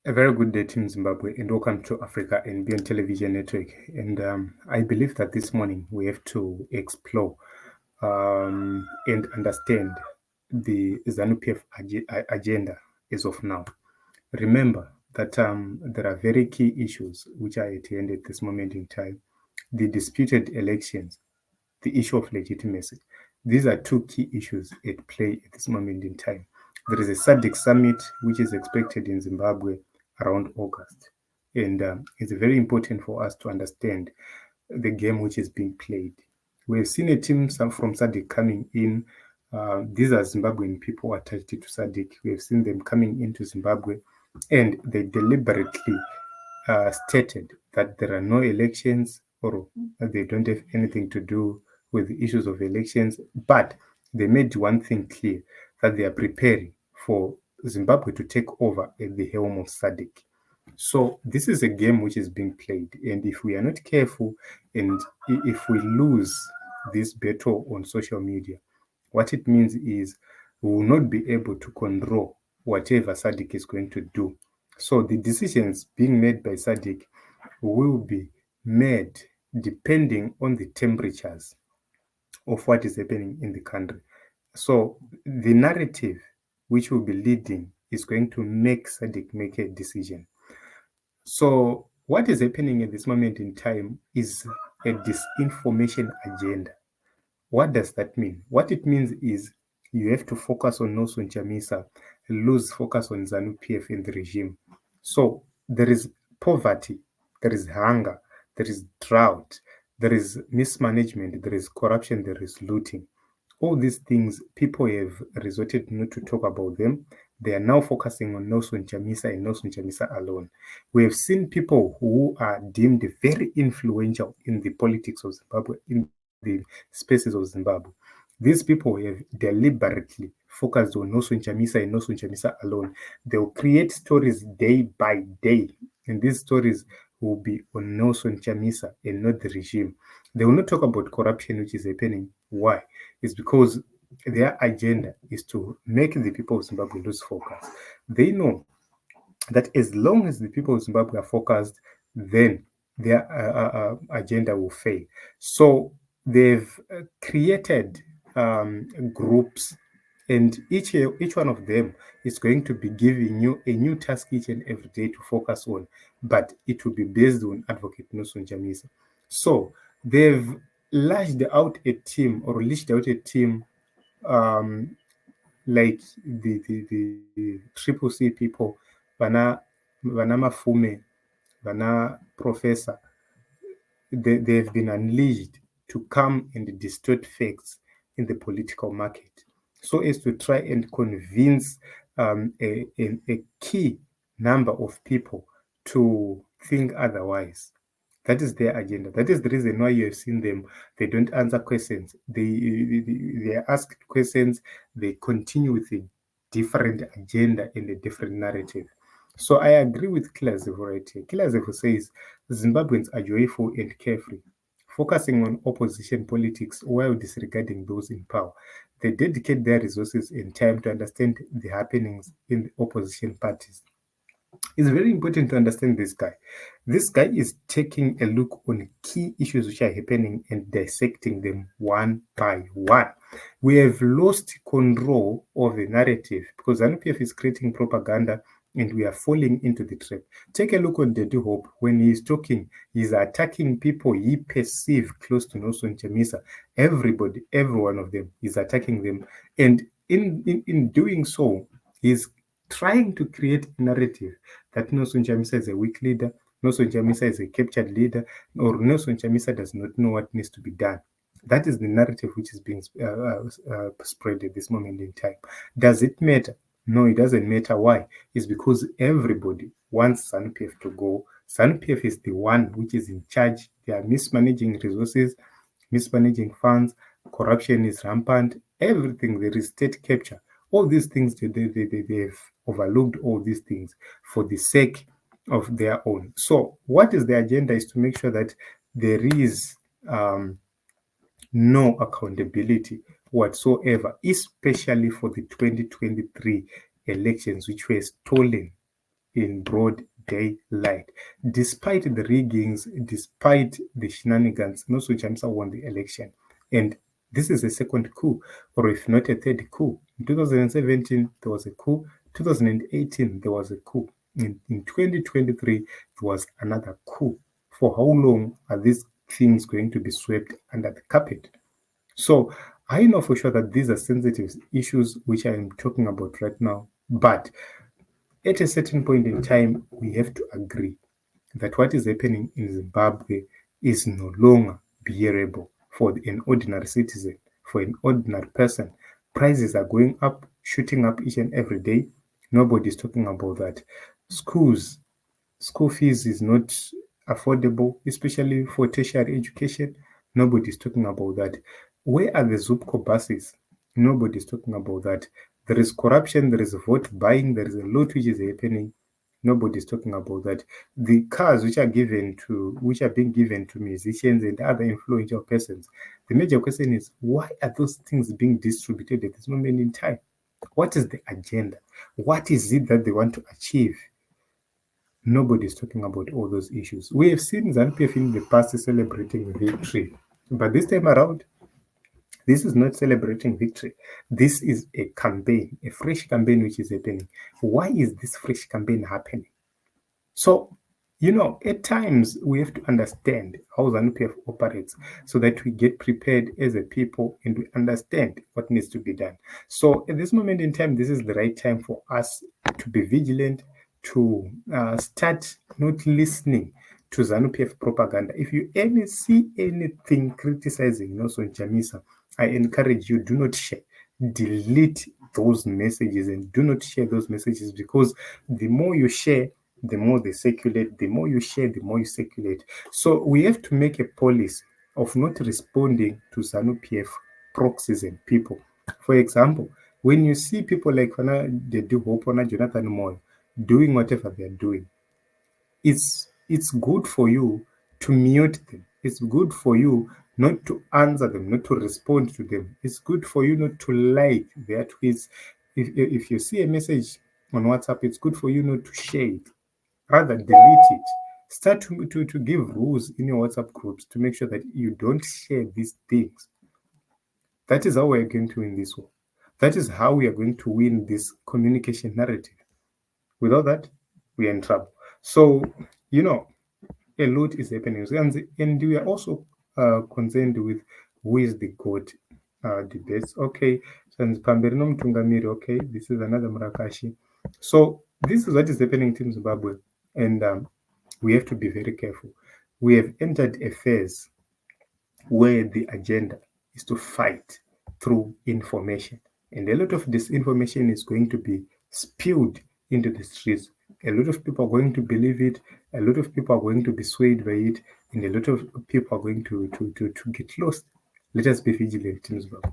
A very good day, Team Zimbabwe, and welcome to Africa and Beyond Television Network. And I believe that this morning we have to explore and understand the ZANU PF agenda as of now. Remember that there are very key issues which are at hand at this moment in time. The disputed elections, the issue of legitimacy. These are two key issues at play at this moment in time. There is a SADC summit which is expected in Zimbabwe around August. And it's very important for us to understand the game which is being played. We've seen a team from SADC coming in. These are Zimbabwean people attached to SADC. We have seen them coming into Zimbabwe, and they deliberately stated that there are no elections or they don't have anything to do with the issues of elections, but they made one thing clear, that they are preparing for Zimbabwe to take over at the helm of SADC. So this is a game which is being played, and if we are not careful and if we lose this battle on social media, what it means is we will not be able to control whatever SADC is going to do. So the decisions being made by SADC will be made depending on the temperatures of what is happening in the country. So the narrative which will be leading is going to make SADC make a decision. So what is happening at this moment in time is a disinformation agenda. What does that mean? What it means is you have to focus on Nelson Chamisa, lose focus on ZANU PF and the regime. So there is poverty, there is hunger, there is drought, there is mismanagement, there is corruption, there is looting. All these things, people have resorted not to talk about them. They are now focusing on Nelson Chamisa and Nelson Chamisa alone. We have seen people who are deemed very influential in the politics of Zimbabwe, in the spaces of Zimbabwe. These people have deliberately focused on Nelson Chamisa and Nelson Chamisa alone. They will create stories day by day, and these stories will be on Nelson Chamisa and not the regime. They will not talk about corruption which is happening. Why? It's because their agenda is to make the people of Zimbabwe lose focus. They know that as long as the people of Zimbabwe are focused, then their agenda will fail. So they've created groups, and each one of them is going to be giving you a new task each and every day to focus on, but it will be based on Advocate Nelson Chamisa. So they've lashed out a team like the triple C people, Vana Mafume, Vana Professor. They've been unleashed to come and distort facts in the political market, so as to try and convince a key number of people to think otherwise. That is their agenda. That is the reason why you have seen them. They don't answer questions. They are asked questions. They continue with a different agenda and a different narrative. So I agree with Killer Zivhu right here. Killer Zivhu says Zimbabweans are joyful and carefree, focusing on opposition politics while disregarding those in power. They dedicate their resources and time to understand the happenings in the opposition parties. It's very important to understand this guy. This guy is taking a look on key issues which are happening and dissecting them one by one. We have lost control of the narrative because ZANU PF is creating propaganda and we are falling into the trap. Take a look on Daddy Hope. When he's talking, he's attacking people he perceives close to Nelson Chamisa. Everybody, every one of them, is attacking them. And in doing so, he's trying to create a narrative that Nelson Chamisa is a weak leader, Nelson Chamisa is a captured leader, or Nelson Chamisa does not know what needs to be done. That is the narrative which is being spread at this moment in time. Does it matter? No, it doesn't matter. Why? It's because everybody wants ZANU PF to go. ZANU PF is the one which is in charge. They are mismanaging resources, mismanaging funds, corruption is rampant, everything. There is state capture. All these things, they've overlooked all these things for the sake of their own. So what is the agenda is to make sure that there is no accountability whatsoever, especially for the 2023 elections, which were stolen in broad daylight. Despite the riggings, despite the shenanigans, also Chamisa won the election. And this is a second coup, or if not a third coup. In 2017, there was a coup. 2018, there was a coup. In 2023, there was another coup. For how long are these things going to be swept under the carpet? So I know for sure that these are sensitive issues which I am talking about right now, but at a certain point in time, we have to agree that what is happening in Zimbabwe is no longer bearable for an ordinary citizen, for an ordinary person. Prices are going up, shooting up each and every day. Nobody's talking about that. School fees is not affordable, especially for tertiary education. Nobody's talking about that. Where are the Zupco buses? Nobody's talking about that. There is corruption, there is vote buying, there is a lot which is happening. Nobody's talking about that. The cars which are being given to musicians and other influential persons. The major question is, why are those things being distributed at this moment in time? What is the agenda? What is it that they want to achieve? Nobody's talking about all those issues. We have seen ZANU PF in the past celebrating victory, but this time around, this is not celebrating victory. This is a campaign, a fresh campaign which is happening. Why is this fresh campaign happening? So, at times we have to understand how ZANU PF operates so that we get prepared as a people and we understand what needs to be done. So, at this moment in time, this is the right time for us to be vigilant, to start not listening to ZANU PF propaganda. If you see anything criticizing Nelson Chamisa, I encourage you, do not share. Delete those messages and do not share those messages, because the more you share, the more they circulate. The more you share, the more you circulate. So we have to make a policy of not responding to ZANU PF proxies and people. For example, when you see people like Jonathan Moyo doing whatever they're doing, it's good for you to mute them. It's good for you not to answer them, not to respond to them. It's good for you not to like their tweets. If you see a message on WhatsApp, it's good for you not to share it. Rather, delete it. Start to give rules in your WhatsApp groups to make sure that you don't share these things. That is how we are going to win this war. That is how we are going to win this communication narrative. Without that, we are in trouble. So, a lot is happening. And we are also concerned with who is the God debates. Okay, so okay, this is another Murakashi. So this is what is happening in Zimbabwe, and we have to be very careful. We have entered a phase where the agenda is to fight through information, and a lot of disinformation is going to be spewed into the streets. A lot of people are going to believe it, a lot of people are going to be swayed by it, and a lot of people are going to get lost. Let us be vigilant, Team Zimbabwe.